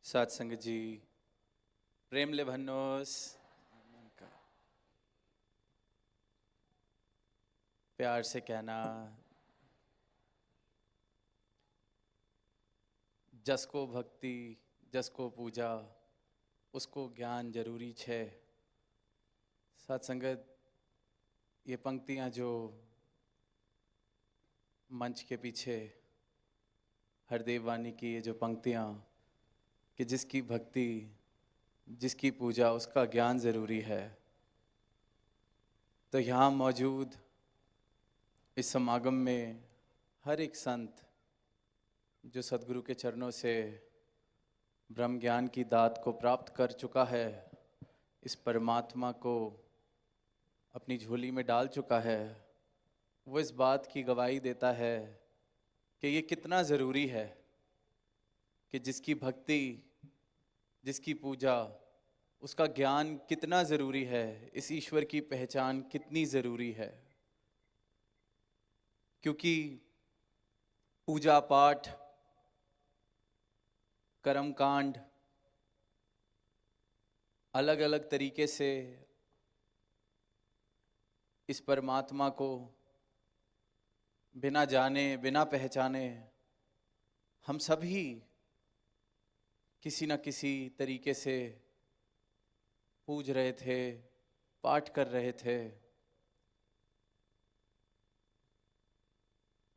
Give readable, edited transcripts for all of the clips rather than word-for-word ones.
सत्संग जी प्रेम ले भन्नोस् प्यार से कहना जसको भक्ति जसको पूजा उसको ज्ञान जरूरी छे। सत्संगत ये पंक्तियाँ जो मंच के पीछे हरदेव वाणी की ये जो पंक्तियाँ कि जिसकी भक्ति जिसकी पूजा उसका ज्ञान ज़रूरी है, तो यहाँ मौजूद इस समागम में हर एक संत जो सद्गुरु के चरणों से ब्रह्म ज्ञान की दात को प्राप्त कर चुका है, इस परमात्मा को अपनी झोली में डाल चुका है, वो इस बात की गवाही देता है कि ये कितना ज़रूरी है कि जिसकी भक्ति जिसकी पूजा उसका ज्ञान कितना ज़रूरी है, इस ईश्वर की पहचान कितनी ज़रूरी है। क्योंकि पूजा पाठ कर्मकांड अलग अलग तरीके से इस परमात्मा को बिना जाने बिना पहचाने हम सभी किसी न किसी तरीके से पूज रहे थे, पाठ कर रहे थे,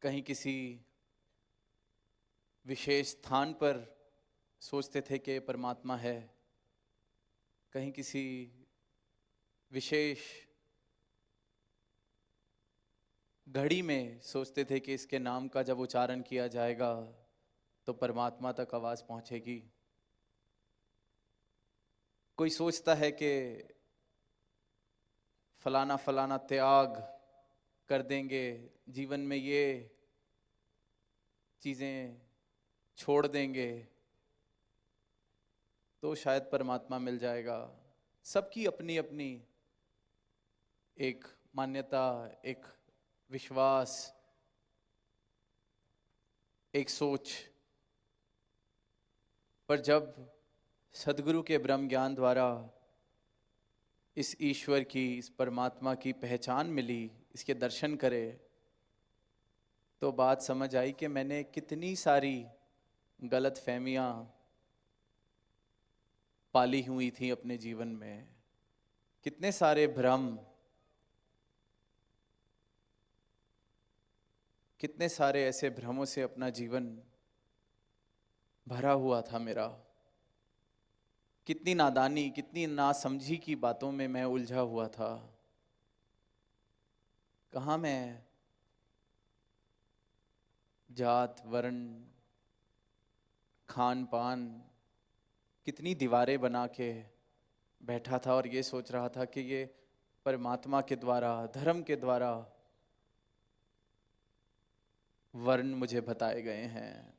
कहीं किसी विशेष स्थान पर सोचते थे कि परमात्मा है, कहीं किसी विशेष घड़ी में सोचते थे कि इसके नाम का जब उच्चारण किया जाएगा तो परमात्मा तक आवाज़ पहुंचेगी। कोई सोचता है कि फलाना फलाना त्याग कर देंगे, जीवन में ये चीज़ें छोड़ देंगे तो शायद परमात्मा मिल जाएगा। सबकी अपनी अपनी एक मान्यता, एक विश्वास, एक सोच। पर जब सद्गुरु के ब्रह्म ज्ञान द्वारा इस ईश्वर की, इस परमात्मा की पहचान मिली, इसके दर्शन करे, तो बात समझ आई कि मैंने कितनी सारी गलत फहमियाँ पाली हुई थी अपने जीवन में, कितने सारे भ्रम, कितने सारे ऐसे भ्रमों से अपना जीवन भरा हुआ था मेरा। कितनी नादानी, कितनी नासमझी की बातों में मैं उलझा हुआ था। कहाँ मैं जात वर्ण खान पान कितनी दीवारें बना के बैठा था और ये सोच रहा था कि ये परमात्मा के द्वारा, धर्म के द्वारा वर्ण मुझे बताए गए हैं,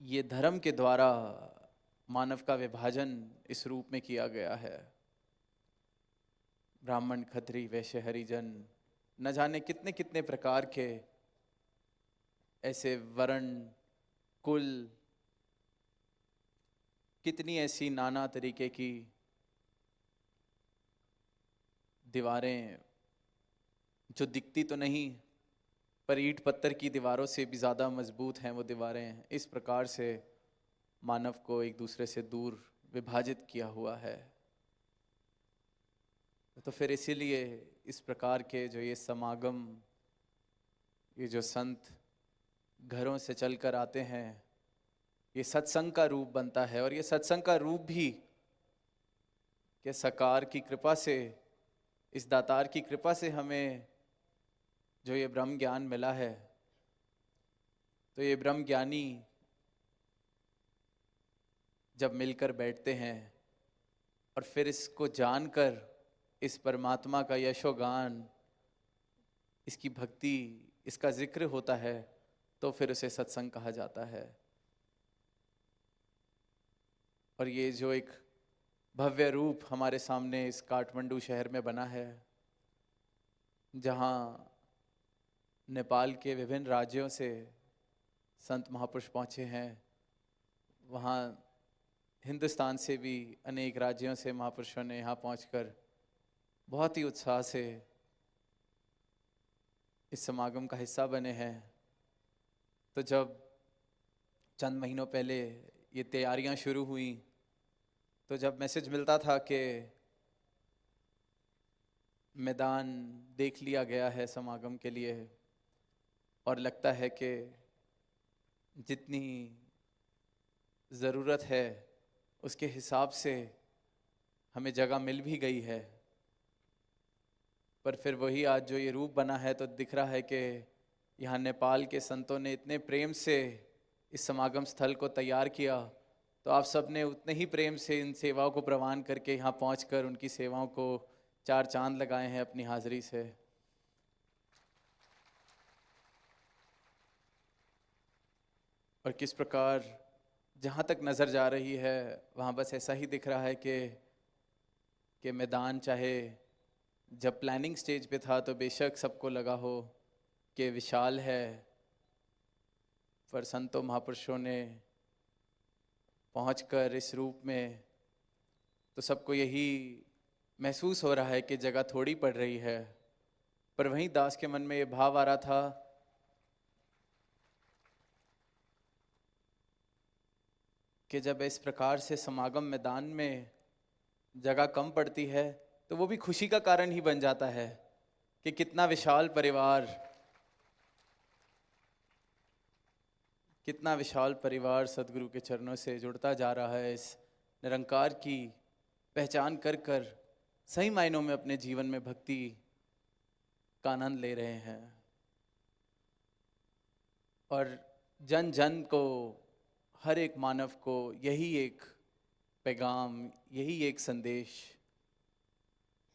ये धर्म के द्वारा मानव का विभाजन इस रूप में किया गया है। ब्राह्मण क्षत्रिय वैश्य हरिजन, न जाने कितने कितने प्रकार के ऐसे वर्ण कुल, कितनी ऐसी नाना तरीके की दीवारें जो दिखती तो नहीं पर ईंट पत्थर की दीवारों से भी ज़्यादा मजबूत हैं वो दीवारें। इस प्रकार से मानव को एक दूसरे से दूर विभाजित किया हुआ है। तो फिर इसीलिए इस प्रकार के जो ये समागम, ये जो संत घरों से चलकर आते हैं, ये सत्संग का रूप बनता है। और ये सत्संग का रूप भी कि सकार की कृपा से, इस दातार की कृपा से हमें जो ये ब्रह्म ज्ञान मिला है, तो ये ब्रह्म ज्ञानी जब मिलकर बैठते हैं और फिर इसको जानकर इस परमात्मा का यशोगान, इसकी भक्ति, इसका जिक्र होता है, तो फिर उसे सत्संग कहा जाता है। और ये जो एक भव्य रूप हमारे सामने इस काठमांडू शहर में बना है, जहाँ नेपाल के विभिन्न राज्यों से संत महापुरुष पहुँचे हैं। वहाँ हिंदुस्तान से भी अनेक राज्यों से महापुरुषों ने यहाँ पहुँचकर बहुत ही उत्साह से इस समागम का हिस्सा बने हैं। तो जब चंद महीनों पहले ये तैयारियां शुरू हुई, तो जब मैसेज मिलता था कि मैदान देख लिया गया है समागम के लिए और लगता है कि जितनी ज़रूरत है उसके हिसाब से हमें जगह मिल भी गई है, पर फिर वही आज जो ये रूप बना है तो दिख रहा है कि यहाँ नेपाल के संतों ने इतने प्रेम से इस समागम स्थल को तैयार किया, तो आप सब ने उतने ही प्रेम से इन सेवाओं को प्रवान करके यहाँ पहुँचकर उनकी सेवाओं को चार चांद लगाए हैं अपनी हाजिरी से। और किस प्रकार जहाँ तक नज़र जा रही है वहाँ बस ऐसा ही दिख रहा है कि मैदान, चाहे जब प्लानिंग स्टेज पे था तो बेशक सबको लगा हो कि विशाल है, पर संतों महापुरुषों ने पहुंचकर इस रूप में तो सबको यही महसूस हो रहा है कि जगह थोड़ी पड़ रही है। पर वहीं दास के मन में ये भाव आ रहा था कि जब इस प्रकार से समागम मैदान में जगह कम पड़ती है तो वो भी खुशी का कारण ही बन जाता है कि कितना विशाल परिवार सदगुरु के चरणों से जुड़ता जा रहा है। इस निरंकार की पहचान कर कर सही मायनों में अपने जीवन में भक्ति का आनंद ले रहे हैं। और जन जन को, हर एक मानव को यही एक पैगाम, यही एक संदेश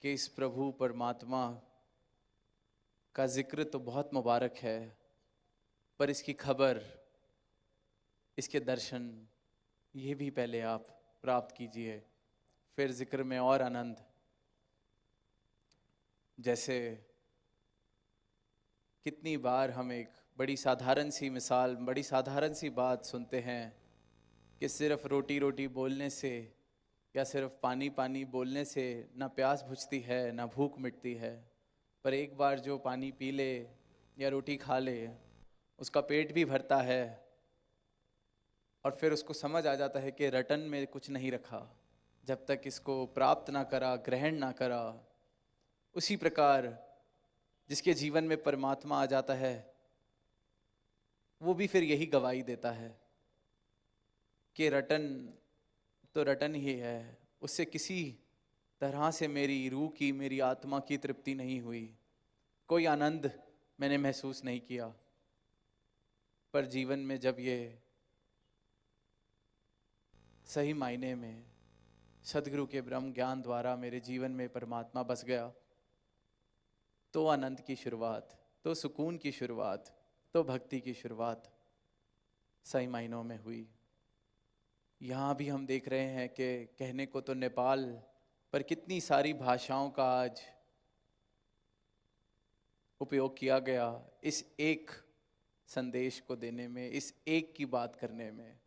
कि इस प्रभु परमात्मा का जिक्र तो बहुत मुबारक है, पर इसकी खबर, इसके दर्शन ये भी पहले आप प्राप्त कीजिए, फिर जिक्र में और आनंद। जैसे कितनी बार हम एक बड़ी साधारण सी मिसाल, बड़ी साधारण सी बात सुनते हैं कि सिर्फ रोटी रोटी बोलने से या सिर्फ पानी पानी बोलने से ना प्यास बुझती है ना भूख मिटती है, पर एक बार जो पानी पी ले या रोटी खा ले उसका पेट भी भरता है और फिर उसको समझ आ जाता है कि रटन में कुछ नहीं रखा जब तक इसको प्राप्त ना करा, ग्रहण ना करा। उसी प्रकार जिसके जीवन में परमात्मा आ जाता है वो भी फिर यही गवाही देता है कि रटन तो रटन ही है, उससे किसी तरह से मेरी रूह की, मेरी आत्मा की तृप्ति नहीं हुई, कोई आनंद मैंने महसूस नहीं किया। पर जीवन में जब ये सही मायने में सदगुरु के ब्रह्म ज्ञान द्वारा मेरे जीवन में परमात्मा बस गया, तो आनंद की शुरुआत, तो सुकून की शुरुआत, तो भक्ति की शुरुआत सही मायनों में हुई। यहाँ भी हम देख रहे हैं कि कहने को तो नेपाल, पर कितनी सारी भाषाओं का आज उपयोग किया गया इस एक संदेश को देने में, इस एक की बात करने में।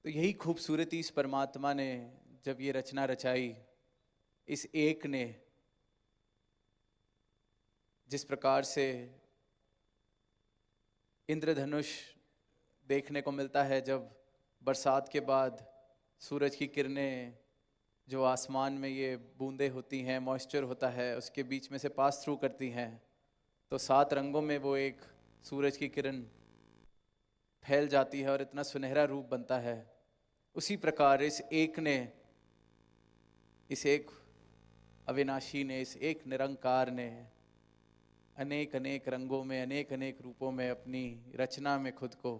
तो यही खूबसूरती इस परमात्मा ने जब ये रचना रचाई, इस एक ने जिस प्रकार से इंद्रधनुष देखने को मिलता है, जब बरसात के बाद सूरज की किरणें जो आसमान में ये बूंदें होती हैं, मॉइस्चर होता है, उसके बीच में से पास थ्रू करती हैं, तो 7 रंगों में वो एक सूरज की किरण फैल जाती है और इतना सुनहरा रूप बनता है। उसी प्रकार इस एक ने, इस एक अविनाशी ने, इस एक निरंकार ने अनेक अनेक रंगों में, अनेक अनेक रूपों में अपनी रचना में खुद को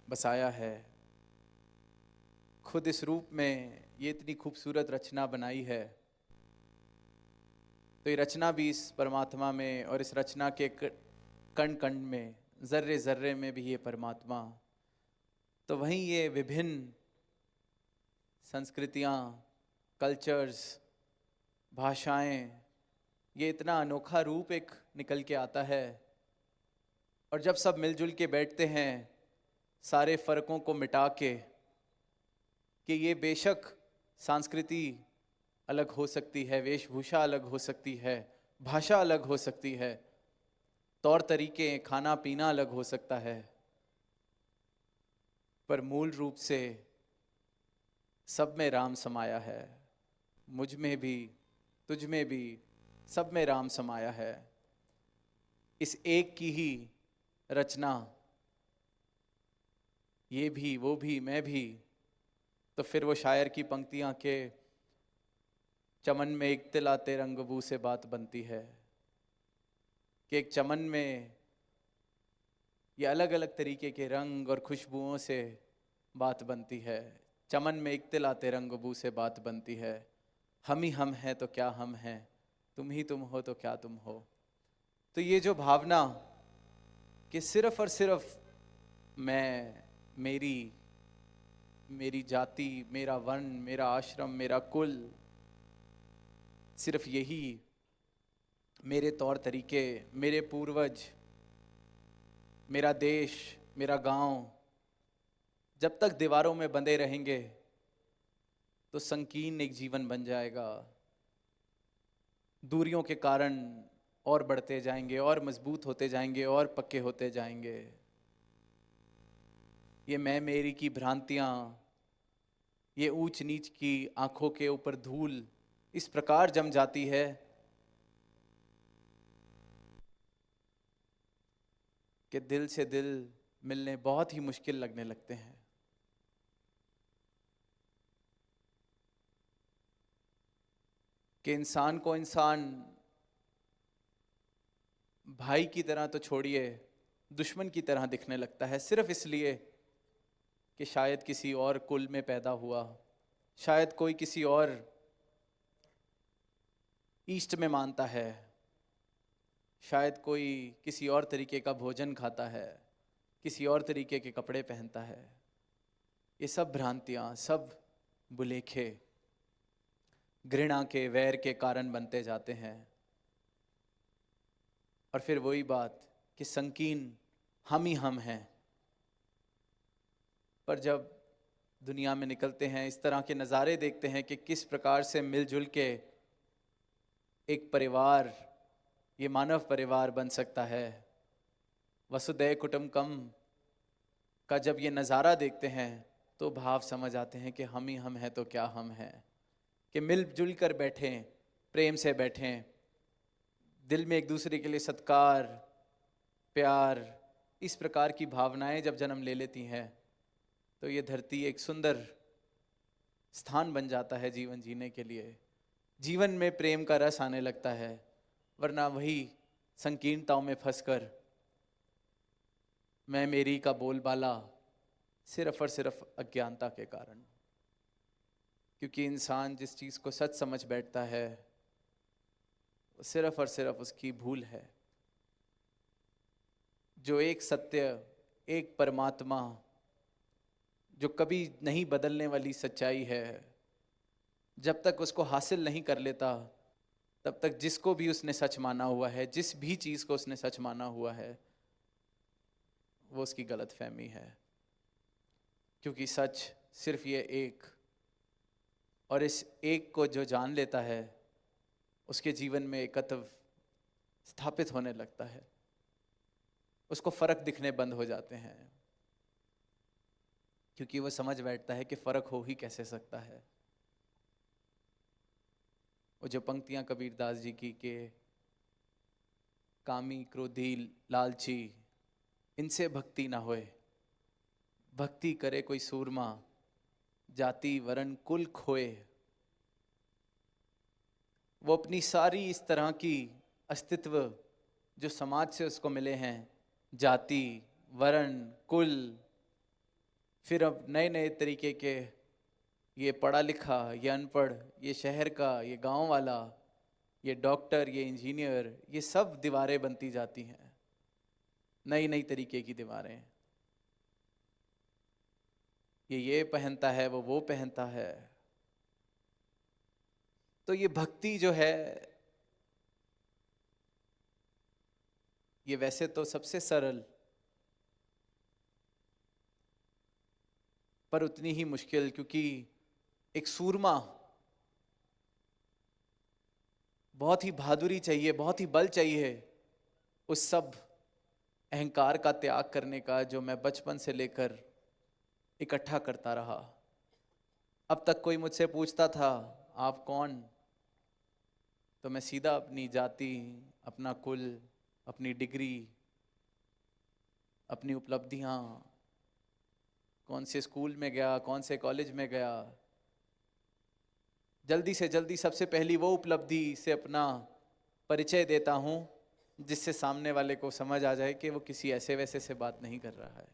बसाया है। खुद इस रूप में ये इतनी खूबसूरत रचना बनाई है, तो ये रचना भी इस परमात्मा में, और इस रचना के कण कण में, जर्रे जर्रे में भी ये परमात्मा। तो वहीं ये विभिन्न संस्कृतियाँ, कल्चर्स, भाषाएं, ये इतना अनोखा रूप एक निकल के आता है और जब सब मिलजुल के बैठते हैं सारे फ़र्कों को मिटा के, कि ये बेशक संस्कृति अलग हो सकती है, वेशभूषा अलग हो सकती है, भाषा अलग हो सकती है, तौर तरीके, खाना पीना अलग हो सकता है, पर मूल रूप से सब में राम समाया है। मुझ में भी, तुझ में भी, सब में राम समाया है। इस एक की ही रचना, ये भी वो भी मैं भी। तो फिर वो शायर की पंक्तियां के चमन में इख्तिलाते रंग बू से बात बनती है, कि एक चमन में ये अलग अलग तरीके के रंग और खुशबुओं से बात बनती है। चमन में इख्तिलाते रंग बू से बात बनती है। हम ही हम हैं तो क्या हम हैं, तुम ही तुम हो तो क्या तुम हो। तो ये जो भावना कि सिर्फ और सिर्फ मैं, मेरी, मेरी जाति, मेरा वर्ण, मेरा आश्रम, मेरा कुल, सिर्फ यही, मेरे तौर तरीके, मेरे पूर्वज, मेरा देश, मेरा गांव, जब तक दीवारों में बंधे रहेंगे तो संकीर्ण एक जीवन बन जाएगा। दूरियों के कारण और बढ़ते जाएंगे, और मजबूत होते जाएंगे, और पक्के होते जाएंगे। ये मैं मेरी की भ्रांतियां, ये ऊंच नीच की आंखों के ऊपर धूल इस प्रकार जम जाती है कि दिल से दिल मिलने बहुत ही मुश्किल लगने लगते हैं। कि इंसान को इंसान भाई की तरह तो छोड़िए, दुश्मन की तरह दिखने लगता है, सिर्फ इसलिए कि शायद किसी और कुल में पैदा हुआ, शायद कोई किसी और ईस्ट में मानता है, शायद कोई किसी और तरीके का भोजन खाता है, किसी और तरीके के कपड़े पहनता है। ये सब भ्रांतियां, सब बुलेखे घृणा के, वैर के कारण बनते जाते हैं। और फिर वही बात कि संकीर्ण हम ही हम हैं। पर जब दुनिया में निकलते हैं, इस तरह के नज़ारे देखते हैं कि किस प्रकार से मिलजुल के एक परिवार, ये मानव परिवार बन सकता है, वसुधैव कुटुंबकम का जब ये नज़ारा देखते हैं तो भाव समझ आते हैं कि हम ही हम हैं तो क्या हम हैं। कि मिलजुल कर बैठें, प्रेम से बैठें, दिल में एक दूसरे के लिए सत्कार, प्यार, इस प्रकार की भावनाएं जब जन्म ले लेती हैं तो ये धरती एक सुंदर स्थान बन जाता है जीवन जीने के लिए। जीवन में प्रेम का रस आने लगता है, वरना वही संकीर्णताओं में फंसकर मैं मेरी का बोलबाला, सिर्फ और सिर्फ अज्ञानता के कारण। क्योंकि इंसान जिस चीज़ को सच समझ बैठता है वो सिर्फ और सिर्फ उसकी भूल है। जो एक सत्य, एक परमात्मा, जो कभी नहीं बदलने वाली सच्चाई है, जब तक उसको हासिल नहीं कर लेता तब तक जिसको भी उसने सच माना हुआ है, जिस भी चीज़ को उसने सच माना हुआ है, वो उसकी गलत फहमी है। क्योंकि सच सिर्फ ये एक, और इस एक को जो जान लेता है उसके जीवन में एकत्व स्थापित होने लगता है, उसको फर्क दिखने बंद हो जाते हैं। क्योंकि वो समझ बैठता है कि फर्क हो ही कैसे सकता है। वो जो पंक्तियां कबीरदास जी की के कामी क्रोधी लालची इनसे भक्ति ना होए, भक्ति करे कोई सूरमा, जाति वरण कुल खोए। वो अपनी सारी इस तरह की अस्तित्व जो समाज से उसको मिले हैं, जाति, वर्ण, कुल, फिर अब नए नए तरीके के, ये पढ़ा लिखा, ये अनपढ़, ये शहर का, ये गांव वाला, ये डॉक्टर, ये इंजीनियर, ये सब दीवारें बनती जाती हैं, नई नई तरीके की दीवारें। ये पहनता है, वो पहनता है। तो ये भक्ति जो है, ये वैसे तो सबसे सरल पर उतनी ही मुश्किल, क्योंकि एक सूरमा बहुत ही बहादुरी चाहिए, बहुत ही बल चाहिए उस सब अहंकार का त्याग करने का जो मैं बचपन से लेकर इकट्ठा करता रहा। अब तक कोई मुझसे पूछता था आप कौन, तो मैं सीधा अपनी जाति, अपना कुल, अपनी डिग्री, अपनी उपलब्धियां, कौन से स्कूल में गया, कौन से कॉलेज में गया, जल्दी से जल्दी सबसे पहली वो उपलब्धि से अपना परिचय देता हूं जिससे सामने वाले को समझ आ जाए कि वो किसी ऐसे वैसे से बात नहीं कर रहा है।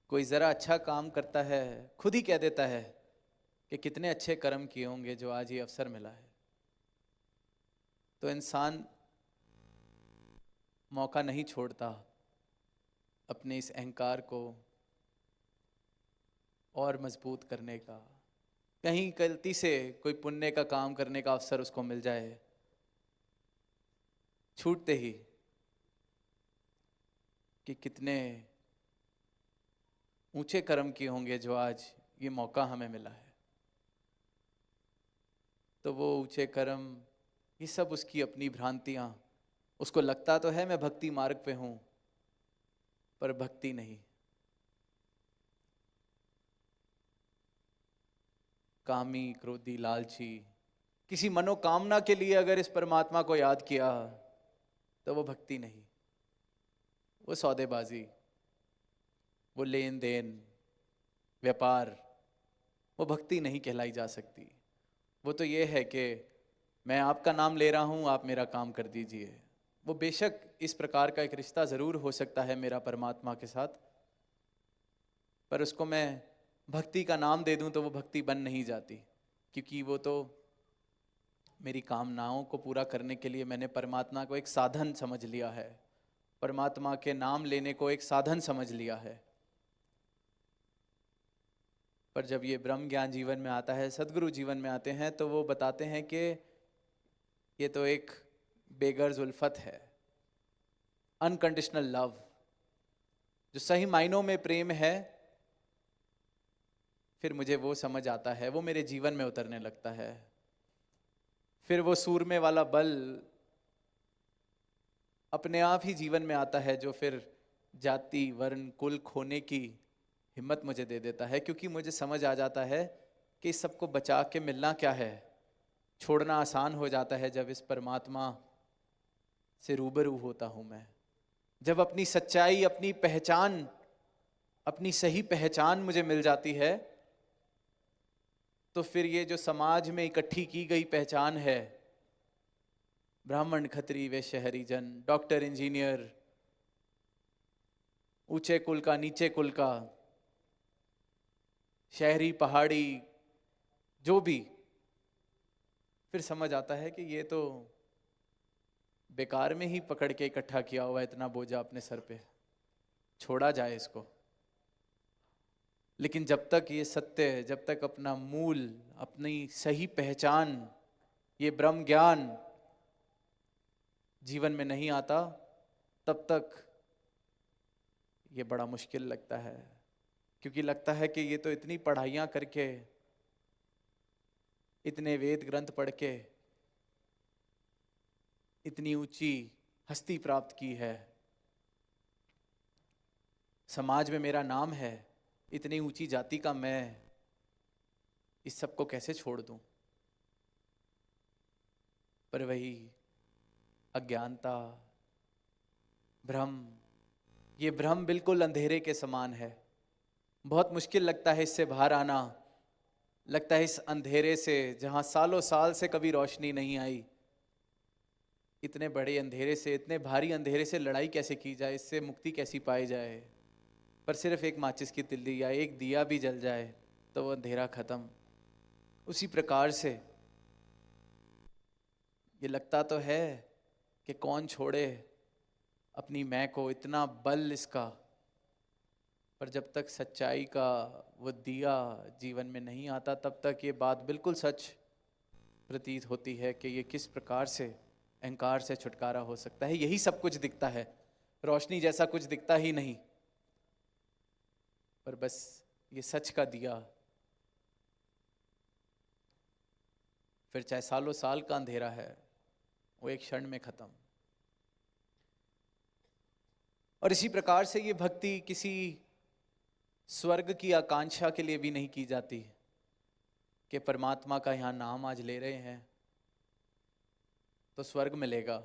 कोई ज़रा अच्छा काम करता है, खुद ही कह देता है कि कितने अच्छे कर्म किए होंगे जो आज ये अवसर मिला है। तो इंसान मौका नहीं छोड़ता अपने इस अहंकार को और मजबूत करने का। कहीं गलती से कोई पुण्य का काम करने का अवसर उसको मिल जाए, छूटते ही कि कितने ऊंचे कर्म किए होंगे जो आज ये मौका हमें मिला है, तो वो ऊंचे कर्म, ये सब उसकी अपनी भ्रांतियां। उसको लगता तो है मैं भक्ति मार्ग पे हूं, पर भक्ति नहीं, कामी, क्रोधी, लालची, किसी मनोकामना के लिए अगर इस परमात्मा को याद किया तो वो भक्ति नहीं, वो सौदेबाजी, वो लेन देन, व्यापार, वो भक्ति नहीं कहलाई जा सकती। वो तो ये है कि मैं आपका नाम ले रहा हूं, आप मेरा काम कर दीजिए। वो बेशक इस प्रकार का एक रिश्ता ज़रूर हो सकता है मेरा परमात्मा के साथ, पर उसको मैं भक्ति का नाम दे दूं तो वो भक्ति बन नहीं जाती, क्योंकि वो तो मेरी कामनाओं को पूरा करने के लिए मैंने परमात्मा को एक साधन समझ लिया है, परमात्मा के नाम लेने को एक साधन समझ लिया है। पर जब ये ब्रह्म ज्ञान जीवन में आता है, सदगुरु जीवन में आते हैं, तो वो बताते हैं कि ये तो एक बेगर्ज उल्फत है, अनकंडीशनल लव। जो सही मायनों में प्रेम है, फिर मुझे वो समझ आता है, वो मेरे जीवन में उतरने लगता है। फिर वो सूरमे वाला बल अपने आप ही जीवन में आता है, जो फिर जाति, वर्ण, कुल खोने की हिम्मत मुझे दे देता है, क्योंकि मुझे समझ आ जाता है कि इस सबको बचा के मिलना क्या है। छोड़ना आसान हो जाता है जब इस परमात्मा से रूबरू होता हूं मैं, जब अपनी सच्चाई, अपनी पहचान, अपनी सही पहचान मुझे मिल जाती है, तो फिर ये जो समाज में इकट्ठी की गई पहचान है, ब्राह्मण, खत्री, वैश्य, हरिजन, डॉक्टर, इंजीनियर, ऊंचे कुल का, नीचे कुल का, शहरी, पहाड़ी, जो भी, फिर समझ आता है कि ये तो बेकार में ही पकड़ के इकट्ठा किया हुआ इतना बोझा अपने सर पे, छोड़ा जाए इसको। लेकिन जब तक ये सत्य, जब तक अपना मूल, अपनी सही पहचान, ये ब्रह्म ज्ञान जीवन में नहीं आता, तब तक ये बड़ा मुश्किल लगता है। क्योंकि लगता है कि ये तो इतनी पढ़ाइयाँ करके, इतने वेद ग्रंथ पढ़ के इतनी ऊंची हस्ती प्राप्त की है, समाज में मेरा नाम है, इतनी ऊंची जाति का मैं इस सब को कैसे छोड़ दूं। पर वही अज्ञानता, भ्रम, ये भ्रम बिल्कुल अंधेरे के समान है। बहुत मुश्किल लगता है इससे बाहर आना। लगता है इस अंधेरे से, जहां सालों साल से कभी रोशनी नहीं आई, इतने बड़े अंधेरे से, इतने भारी अंधेरे से लड़ाई कैसे की जाए, इससे मुक्ति कैसी पाई जाए। पर सिर्फ एक माचिस की तिल्ली या एक दिया भी जल जाए तो वो अंधेरा खत्म। उसी प्रकार से ये लगता तो है कि कौन छोड़े अपनी मैं को, इतना बल इसका, पर जब तक सच्चाई का वो दिया जीवन में नहीं आता, तब तक ये बात बिल्कुल सच प्रतीत होती है कि ये किस प्रकार से अहंकार से छुटकारा हो सकता है। यही सब कुछ दिखता है, रोशनी जैसा कुछ दिखता ही नहीं, पर बस ये सच का दिया फिर चाहे सालों साल का अंधेरा है, वो एक क्षण में खत्म। और इसी प्रकार से ये भक्ति किसी स्वर्ग की आकांक्षा के लिए भी नहीं की जाती कि परमात्मा का यहाँ नाम आज ले रहे हैं तो स्वर्ग मिलेगा,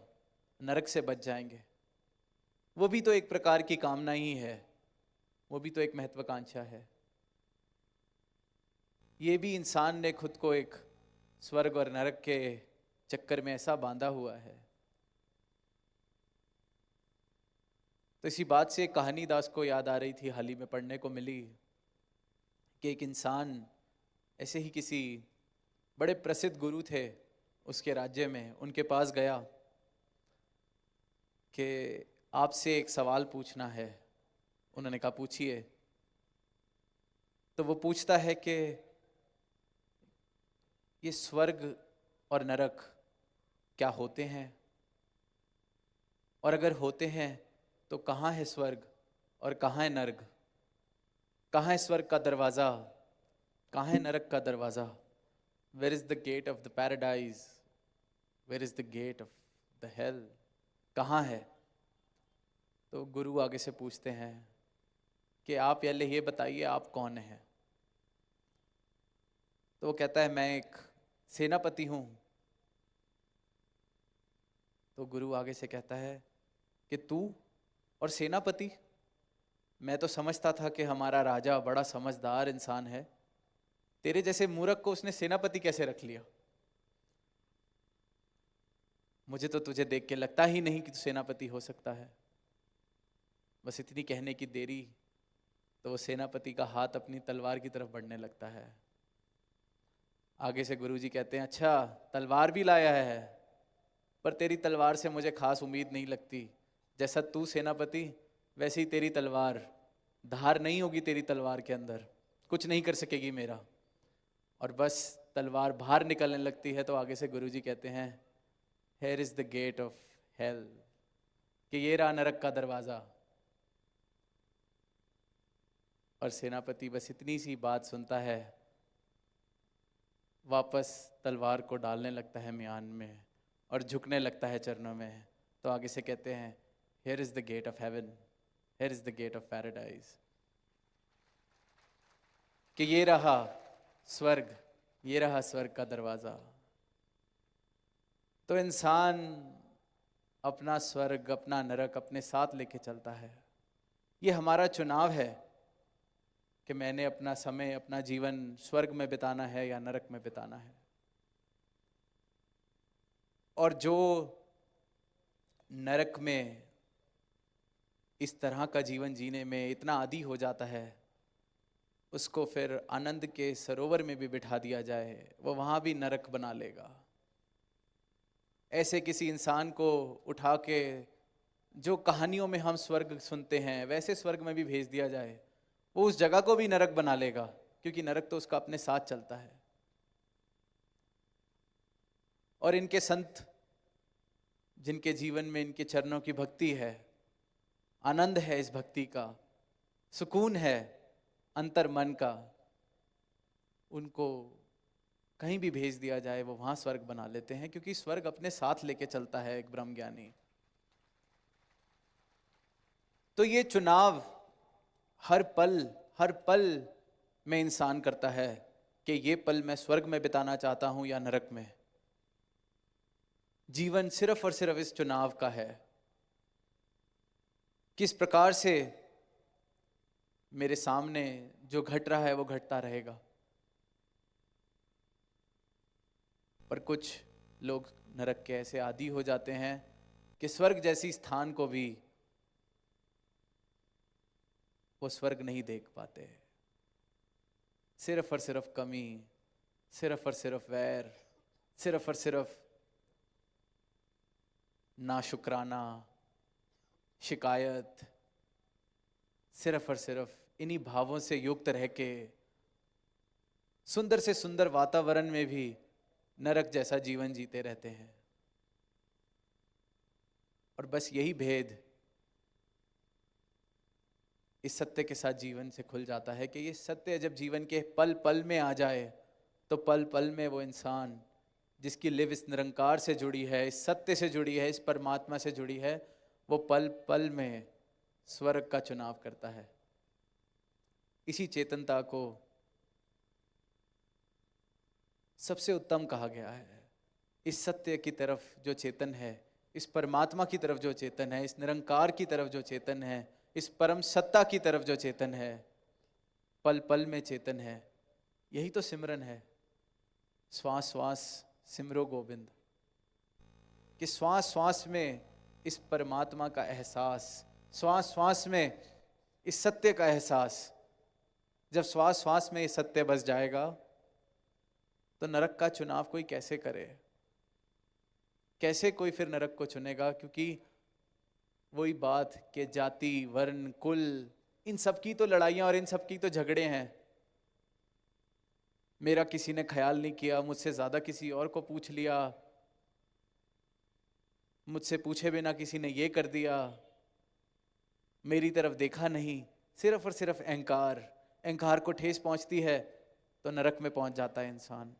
नरक से बच जाएंगे। वो भी तो एक प्रकार की कामना ही है, वो भी तो एक महत्वाकांक्षा है। ये भी इंसान ने खुद को एक स्वर्ग और नरक के चक्कर में ऐसा बांधा हुआ है। तो इसी बात से कहानी दास को याद आ रही थी, हाल ही में पढ़ने को मिली कि एक इंसान ऐसे ही किसी बड़े प्रसिद्ध गुरु थे उसके राज्य में, उनके पास गया कि आपसे एक सवाल पूछना है। उन्होंने कहा पूछिए। तो वो पूछता है कि ये स्वर्ग और नरक क्या होते हैं, और अगर होते हैं तो कहाँ है स्वर्ग और कहाँ है नरक? कहाँ है स्वर्ग का दरवाज़ा, कहाँ है नरक का दरवाज़ा? Where is the gate of the paradise, where is the gate of the hell? कहाँ है? तो गुरु आगे से पूछते हैं कि आप पहले ये बताइए आप कौन हैं? तो वो कहता है मैं एक सेनापति हूँ। तो गुरु आगे से कहता है कि तू और सेनापति? मैं तो समझता था कि हमारा राजा बड़ा समझदार इंसान है, तेरे जैसे मूर्ख को उसने सेनापति कैसे रख लिया? मुझे तो तुझे देख के लगता ही नहीं कि तू सेनापति हो सकता है। बस इतनी कहने की देरी तो वो सेनापति का हाथ अपनी तलवार की तरफ बढ़ने लगता है। आगे से गुरुजी कहते हैं अच्छा तलवार भी लाया है, पर तेरी तलवार से मुझे खास उम्मीद नहीं लगती। जैसा तू सेनापति वैसे ही तेरी तलवार, धार नहीं होगी तेरी तलवार के अंदर, कुछ नहीं कर सकेगी मेरा। और बस तलवार बाहर निकलने लगती है तो आगे से गुरुजी कहते हैं here is the gate of hell, कि ये रहा नरक का दरवाजा। और सेनापति बस इतनी सी बात सुनता है, वापस तलवार को डालने लगता है म्यान में और झुकने लगता है चरणों में। तो आगे से कहते हैं here is the gate of heaven, here is the gate of paradise, कि ये रहा स्वर्ग, ये रहा स्वर्ग का दरवाजा। तो इंसान अपना स्वर्ग अपना नरक अपने साथ लेके चलता है। ये हमारा चुनाव है कि मैंने अपना समय अपना जीवन स्वर्ग में बिताना है या नरक में बिताना है। और जो नरक में इस तरह का जीवन जीने में इतना आदी हो जाता है, उसको फिर आनंद के सरोवर में भी बिठा दिया जाए, वो वहाँ भी नरक बना लेगा। ऐसे किसी इंसान को उठा के जो कहानियों में हम स्वर्ग सुनते हैं वैसे स्वर्ग में भी भेज दिया जाए, वो उस जगह को भी नरक बना लेगा, क्योंकि नरक तो उसका अपने साथ चलता है। और इनके संत जिनके जीवन में इनके चरणों की भक्ति है, आनंद है इस भक्ति का, सुकून है अंतर मन का, उनको कहीं भी भेज दिया जाए वो वहां स्वर्ग बना लेते हैं, क्योंकि स्वर्ग अपने साथ लेके चलता है एक ब्रह्म ज्ञानी। तो ये चुनाव हर पल में इंसान करता है कि ये पल मैं स्वर्ग में बिताना चाहता हूं या नरक में। जीवन सिर्फ और सिर्फ इस चुनाव का है, किस प्रकार से मेरे सामने जो घट रहा है वो घटता रहेगा। पर कुछ लोग नरक के ऐसे आदी हो जाते हैं कि स्वर्ग जैसी स्थान को भी वो स्वर्ग नहीं देख पाते। सिर्फ और सिर्फ कमी, सिर्फ और सिर्फ वैर, सिर्फ और सिर्फ नाशुक्राना, शिकायत, सिर्फ और सिर्फ इन्हीं भावों से युक्त रह के सुंदर से सुंदर वातावरण में भी नरक जैसा जीवन जीते रहते हैं। और बस यही भेद इस सत्य के साथ जीवन से खुल जाता है कि ये सत्य जब जीवन के पल पल में आ जाए तो पल पल में वो इंसान जिसकी लिव इस निरंकार से जुड़ी है, इस सत्य से जुड़ी है, इस परमात्मा से जुड़ी है, वो पल पल में स्वर्ग का चुनाव करता है। इसी चेतनता को सबसे उत्तम कहा गया है। इस सत्य की तरफ जो चेतन है, इस परमात्मा की तरफ जो चेतन है, इस निरंकार की तरफ जो चेतन है, इस परम सत्ता की तरफ जो चेतन है, पल पल में चेतन है, यही तो सिमरन है। श्वास श्वास सिमरो गोविंद, कि श्वास श्वास में इस परमात्मा का एहसास, श्वास श्वास में इस सत्य का एहसास। जब श्वास श्वास में ये सत्य बस जाएगा तो नरक का चुनाव कोई कैसे करे? कैसे कोई फिर नरक को चुनेगा? क्योंकि वही बात कि जाति, वर्ण, कुल, इन सब की तो लड़ाइयां और इन सब की तो झगड़े हैं। मेरा किसी ने ख्याल नहीं किया, मुझसे ज्यादा किसी और को पूछ लिया, मुझसे पूछे बिना किसी ने ये कर दिया, मेरी तरफ देखा नहीं। सिर्फ और सिर्फ अहंकार, अहंकार को ठेस पहुंचती है तो नरक में पहुंच जाता है इंसान।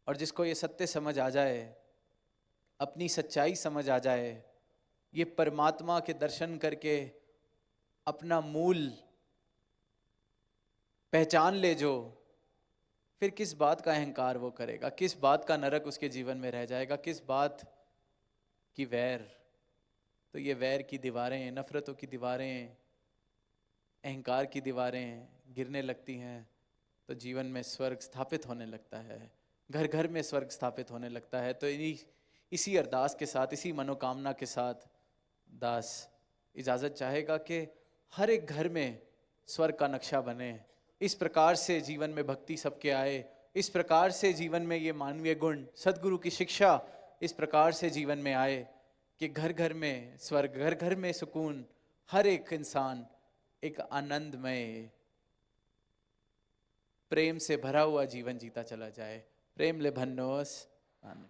और जिसको ये सत्य समझ आ जाए, अपनी सच्चाई समझ आ जाए, ये परमात्मा के दर्शन करके अपना मूल पहचान ले जो, फिर किस बात का अहंकार वो करेगा? किस बात का नरक उसके जीवन में रह जाएगा? किस बात की वैर? तो ये वैर की दीवारें, नफरतों की दीवारें, अहंकार की दीवारें गिरने लगती हैं तो जीवन में स्वर्ग स्थापित होने लगता है, घर घर में स्वर्ग स्थापित होने लगता है। तो इसी अरदास के साथ, इसी मनोकामना के साथ दास इजाज़त चाहेगा कि हर एक घर में स्वर्ग का नक्शा बने। इस प्रकार से जीवन में भक्ति सबके आए, इस प्रकार से जीवन में ये मानवीय गुण, सद्गुरु की शिक्षा इस प्रकार से जीवन में आए कि घर घर में स्वर्ग, घर घर में सुकून, हर एक इंसान एक आनंदमय, प्रेम से भरा हुआ जीवन जीता चला जाए। प्रेम ले भन्नोस आनंद।